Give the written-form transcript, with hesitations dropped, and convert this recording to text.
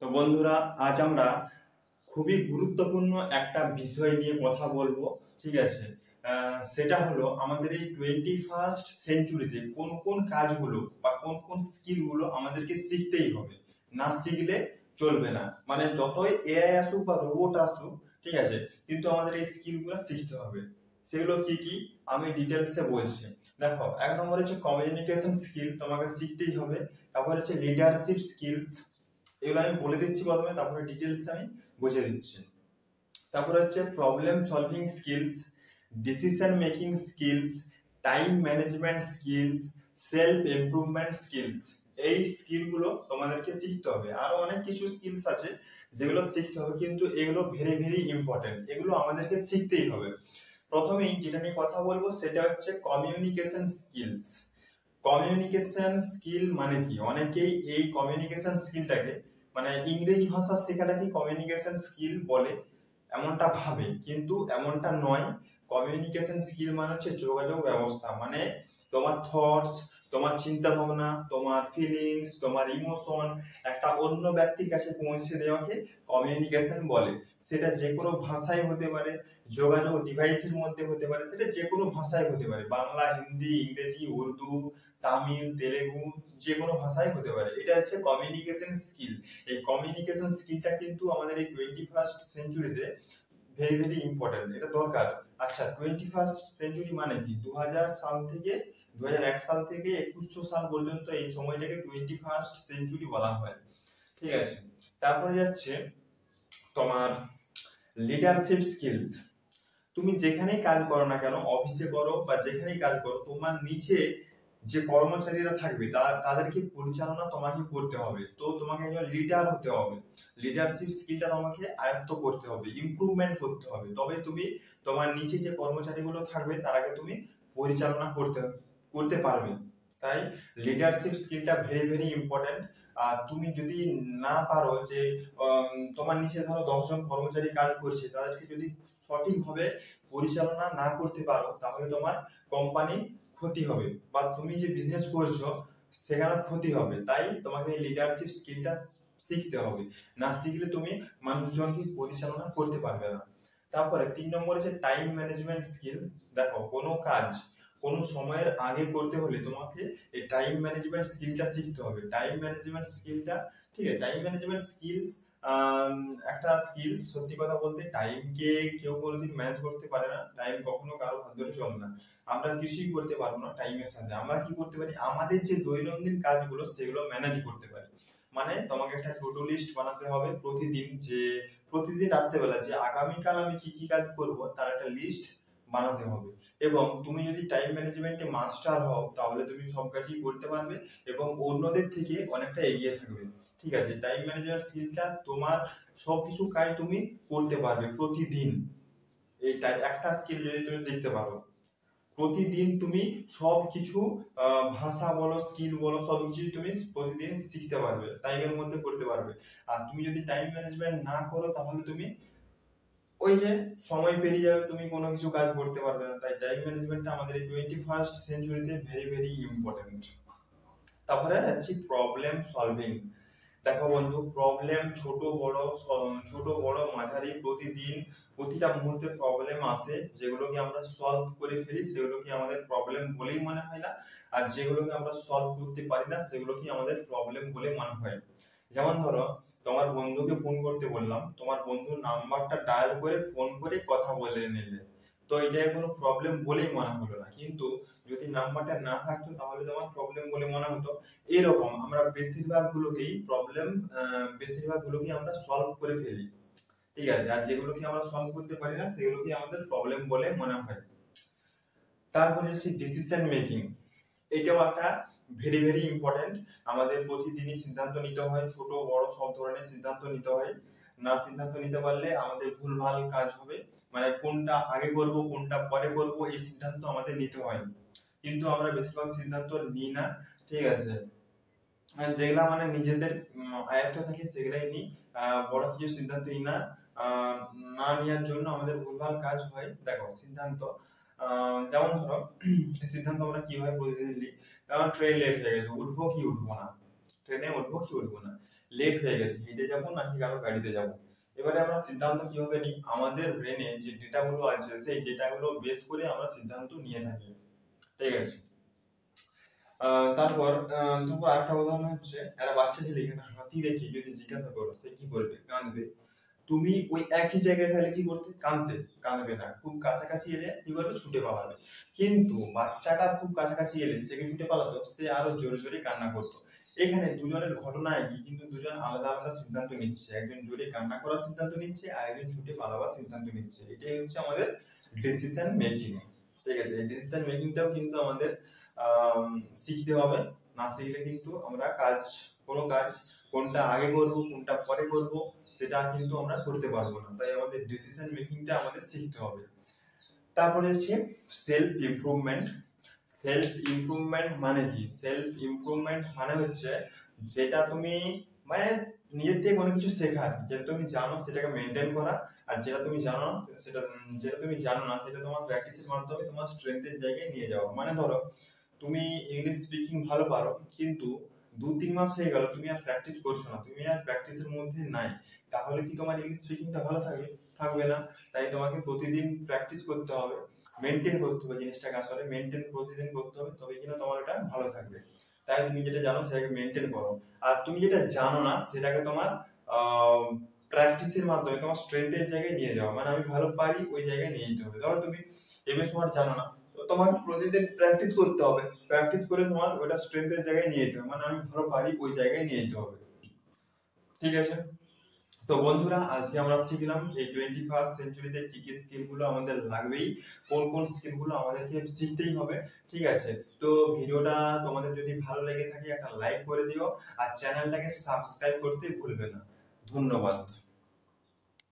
তো বন্ধুরা, আজ আমরা খুবই গুরুত্বপূর্ণ একটা বিষয় নিয়ে কথা বলবো। ঠিক আছে। সেটা হলো আমাদের এই 21st সেঞ্চুরিতে কোন কোন কাজগুলো বা কোন কোন স্কিলগুলো আমাদেরকে শিখতেই হবে, না শিখলে চলবে না। মানে যতই এআই আসুক বা রোবট আসুক, ঠিক আছে, কিন্তু আমাদের এই স্কিলগুলো শিখতে হবে। সেগুলো কি কি আমি ডিটেলসে বলছি। দেখো, এক নম্বর হচ্ছে কমিউনিকেশন স্কিল, তোমাকে শিখতেই হবে। তারপর হচ্ছে লিডারশিপ স্কিলস, এগুলো আমি বলে দিচ্ছি প্রথমে, তারপরে ডিটেলস আমি বুঝিয়ে দিচ্ছি। তারপরে হচ্ছে problem solving skills, decision making skills, time management skills, self improvement skills. এই স্কিলগুলো তোমাদেরকে শিখতে হবে। আরো অনেক কিছু স্কিলস আছে যেগুলো শিখতে হবে, কিন্তু এগুলো ভেরি ভেরি ইম্পর্টেন্ট, এগুলো আমাদেরকে শিখতেই হবে। প্রথমেই যেটা নিয়ে কথা বলবো সেটা হচ্ছে কমিউনিকেশন স্কিলস। কমিউনিকেশন স্কিল মানে কি, অনেকেই এই কমিউনিকেশন স্কিলটাকে মানে ইংরেজি ভাষা শেখাটাকে কমিউনিকেশন স্কিল বলে এমনটা ভাবে, কিন্তু এমনটা নয়। কমিউনিকেশন স্কিল মানে হচ্ছে যোগাযোগ ব্যবস্থা, মানে তোমার থটস, তোমার চিন্তা ভাবনা, তোমার ফিলিংস, তোমার ইমোশন একটা অন্য ব্যক্তির কাছে পৌঁছে দেওয়াকে কমিউনিকেশন বলে। সেটা যে কোনো ভাষায় হতে পারে, যোগাযোগ ডিভাইসের মধ্যে হতে পারে, সেটা যে কোনো ভাষায় হতে পারে, বাংলা, হিন্দি, ইংরেজি, উর্দু, তামিল, তেলেগু, যে কোনো ভাষায় হতে পারে। এটা হচ্ছে কমিউনিকেশন স্কিল। এই কমিউনিকেশন স্কিলটা কিন্তু আমাদের এই 21st সেঞ্চুরিতে ভেরি ভেরি ইম্পর্টেন্ট, এটা দরকার। আচ্ছা, 21st সেঞ্চুরি মানে কি? 2000 সাল থেকে 2001 সাল থেকে 2100 সাল পর্যন্ত এই সময়টাকে 21st সেঞ্চুরি বলা হয়। ঠিক আছে। তারপরে যাচ্ছে তোমার লিডারশিপ স্কিলস। তুমি যেখানেই কাজ করো না কেন, অফিসে করো বা যেখানেই কাজ করো, তোমার নিচে যে কর্মচারীরা থাকবে তাদেরকে পরিচালনা তোমাকে করতে হবে। তো তোমাকে একজন লিডার হতে হবে। লিডারশিপ স্কিলটা তোমাকে আয়ত্ত করতে হবে, ইমপ্রুভমেন্ট করতে হবে, তবে তুমি তোমার নিচে যে কর্মচারীগুলো থাকবে তারাকে তুমি পরিচালনা করতে করতে পারবে। তাই লিডারশিপ স্কিলটা ভেরি ভেরি ইম্পর্টেন্ট। আর তুমি যদি না পারো যে তোমার নিচে ধরো 10 জন কর্মচারী কাজ করছে, তাদেরকে যদি সঠিকভাবে পরিচালনা না করতে পারো, তাহলে তোমার কোম্পানি ক্ষতি হবে, বা তুমি যে বিজনেস করছো সেখানে ক্ষতি হবে। তাই তোমাকে লিডারশিপ স্কিলটা শিখতে হবে, না শিখলে তুমি মানুষজনকে পরিচালনা করতে পারবে না। তারপরে 3 নম্বর হচ্ছে টাইম ম্যানেজমেন্ট স্কিল। দেখো, কোনো কাজ কোন সময়ের আগে করতে হলে তোমাকে এই টাইম ম্যানেজমেন্ট স্কিলটা শিখতে হবে। টাইম ম্যানেজমেন্ট স্কিলটা, ঠিক আছে, টাইম ম্যানেজমেন্ট স্কিলস একটা স্কিল। সত্যি কথা বলতে টাইমকে কেউ কোনোদিন ম্যানেজ করতে পারে না, টাইম কখনো কারো হাত ধরে চলে না। আমরা কিছুই করতে পারবো না টাইমের সাথে। আমরা কি করতে পারি, আমাদের যে দৈনন্দিন কাজগুলো সেগুলো ম্যানেজ করতে পারি। মানে তোমাকে একটা টু ডু লিস্ট বানাতে হবে প্রতিদিন, যে প্রতিদিন রাত্রেবেলা যে আগামীকাল আমি কি কি কাজ করব তার একটা লিস্ট বানাতে হবে। এবং তুমি যদি টাইম ম্যানেজমেন্টে মাস্টার হও, তাহলে তুমি সব কাজই করতে পারবে এবং অন্যদের থেকে অনেকটা এগিয়ে থাকবে। ঠিক আছে, টাইম ম্যানেজমেন্ট স্কিলটা তোমার সবকিছু কাজ তুমি করতে পারবে প্রতিদিন। এইটা একটা স্কিল যদি তুমি শিখতে পারো, প্রতিদিন তুমি সবকিছু ভাষা বলো, স্কিল বলো, সবকিছু তুমি প্রতিদিন শিখতে পারবে, টাইমের মধ্যে করতে পারবে। আর তুমি যদি টাইম ম্যানেজমেন্ট না করো, তাহলে তুমি ওই যে সময় পেরিয়ে যাবে, তুমি কোনো কিছু কাজ করতে পারবে না। তাই টাইম ম্যানেজমেন্টটা আমাদের এই 21st সেঞ্চুরিতে ভেরি ভেরি ইম্পর্টেন্ট। তারপরে হচ্ছে প্রবলেম সলভিং। দেখো বন্ধু, প্রবলেম ছোট বড় মাঝারি, প্রতিদিন প্রতিটা মুহূর্তে প্রবলেম আসে, যেগুলোকে আমরা সলভ করে ফেলি সেগুলোকে আমাদের প্রবলেম বলেই মনে হয় না। আর যেগুলোকে আমরা সলভ করতে পারি না সেগুলোকে আমাদের প্রবলেম বলে মনে হয়। যেমন ধরো, তোমার বন্ধুকে ফোন করতে বললাম, তোমার বন্ধুর নাম্বারটা ডায়াল করে ফোন করে কথা বলে নিলে, তো এটা কোনো প্রবলেম বলেই মনে হলো না। কিন্তু যদি নাম্বারটা না থাকতো তাহলে তোমার প্রবলেম বলে মনে হতো। এরকম আমরা বেশিরভাগ গুলোকেই আমরা সলভ করে ফেলি। ঠিক আছে, আর যেগুলোকে আমরা সলভ করতে পারি না সেগুলোকে আমাদের প্রবলেম বলে মনে হয়। তারপরে হচ্ছে ডিসিশন মেকিং। এটাও একটা ভেরি ভেরি ইম্পর্টেন্ট। আমাদের প্রতিদিনই সিদ্ধান্ত নিতে হয়, ছোট বড় সব ধরনের সিদ্ধান্ত নিতে হয়। না সিদ্ধান্ত নিতে পারলে আমাদের ভুলভাল কাজ হবে। মানে কোনটা আগে করব কোনটা পরে করব এই সিদ্ধান্ত আমাদের নিতে হয়, কিন্তু আমরা বেশিরভাগ সিদ্ধান্ত নিই না। ঠিক আছে, যেগুলা মানে নিজেদের আয়ত্ত থাকে সেগুলাই নিই। বড় কিছু সিদ্ধান্ত নিই না। আহ, না নেওয়ার জন্য আমাদের ভুলভাল কাজ হয়। দেখো, সিদ্ধান্ত যেমন ধরো সিদ্ধান্ত আমরা কি হয় প্রতিদিন নিই। যেমন ট্রেন লেট হয়ে গেছে, উঠবো কি উঠবো না, ট্রেনে উঠবো কি উঠবো না। লেট হয়ে গেছে, হেঁটে যাবো নাকি কারো গাড়িতে যাবো। এবারে আমরা সিদ্ধান্ত কিভাবে নিই, আমাদের ব্রেনে যে ডেটাগুলো আছে সেই ডেটাগুলো বেস করে আমরা সিদ্ধান্ত নিয়ে থাকি, ঠিক আছে। তারপর আরেকটা উদাহরণ হচ্ছে, একটা বাচ্চা ছেলে এখানে হাতি দেখে যদি জিজ্ঞাসা করো সে কি করবে, কাঁদবে। তুমি ওই একই জায়গায় তাহলে কি করতে, কাঁদবে না, খুব কাছাকাছি এলে কি করবে, ছুটে পালাবে। কিন্তু বাচ্চাটা খুব কাছাকাছি এলে সে কি ছুটে পালাতো, সে আরো জোরে জোরে কান্না করতো। এখানে দুজনের ঘটনা একই, কিন্তু দুজন আলাদা আলাদা সিদ্ধান্ত নিচ্ছে, একজন জোরে কান্না করার সিদ্ধান্ত নিচ্ছে আর একজন ছুটে পালাবার সিদ্ধান্ত নিচ্ছে। এটাই হচ্ছে আমাদের ডিসিশন মেকিং, ঠিক আছে। এই ডিসিশন মেকিংটাও কিন্তু আমাদের শিখতে হবে, না শিখলে কিন্তু আমরা কোনো কাজ কোনটা আগে করব কোনটা পরে করব সেটা কিন্তু আমরা করতে পারবো না। তাই আমাদের ডিসিশন মেকিংটা আমাদের শিখতে হবে। তারপরে হচ্ছে সেলফ ইমপ্রুভমেন্ট। সেলফ ইমপ্রুভমেন্ট মানে কি, সেলফ ইমপ্রুভমেন্ট মানে হচ্ছে যেটা তুমি মানে নিজের থেকে কোনো কিছু শেখার, যেটা তুমি জানো সেটাকে মেনটেন করা, আর যেটা তুমি জানো না সেটা তোমার প্র্যাকটিসের মাধ্যমে তোমার স্ট্রেংথের জায়গায় নিয়ে যাওয়া। মানে ধরো তুমি ইংলিশ স্পিকিং ভালো পারো, কিন্তু 2-3 মাস হয়ে গেল তুমি আর প্র্যাকটিস করছো না, তুমি আর প্র্যাকটিসের মধ্যে নাই, তাহলে কি তোমার ইংলিশ স্পিকিংটা ভালো থাকবে না। তাই তোমাকে প্রতিদিন প্র্যাকটিস করতে হবে, মেনটেন করতে হবে জিনিসটাকে, আসলে মেনটেন প্রতিদিন করতে হবে, তবে কিনা তোমার এটা ভালো থাকবে। তাই তুমি যেটা জানো সেটাকে মেনটেন করো, আর তুমি যেটা জানো না সেটাকে তোমার প্র্যাকটিসের মাধ্যমে তোমার স্ট্রেংথের জায়গায় নিয়ে যাওয়া। মানে আমি ভালো পারি ওই জায়গায় নিয়ে যেতে হবে। ধরো তুমি এমএস ওয়ার্ড জানো না, তো তোমাকে প্রতিদিন প্র্যাকটিস করতে হবে, প্র্যাকটিস করে তোমার ওটা স্ট্রেংথের জায়গায় নিয়ে যেতে হবে, মানে আমি ভালো পারি ওই জায়গায় নিয়ে যেতে হবে, ঠিক আছে। তো বন্ধুরা আজকে আমরা শিখলাম এই 21st সেঞ্চুরিতে কি কি স্কিলগুলো আমাদের লাগবেই, কোন কোন স্কিলগুলো আমাদেরকে শিখতেই হবে, ঠিক আছে। তো ভিডিওটা তোমাদের যদি ভালো লেগে থাকে একটা লাইক করে দিও, আর চ্যানেলটাকে সাবস্ক্রাইব করতে ভুলবে না। ধন্যবাদ।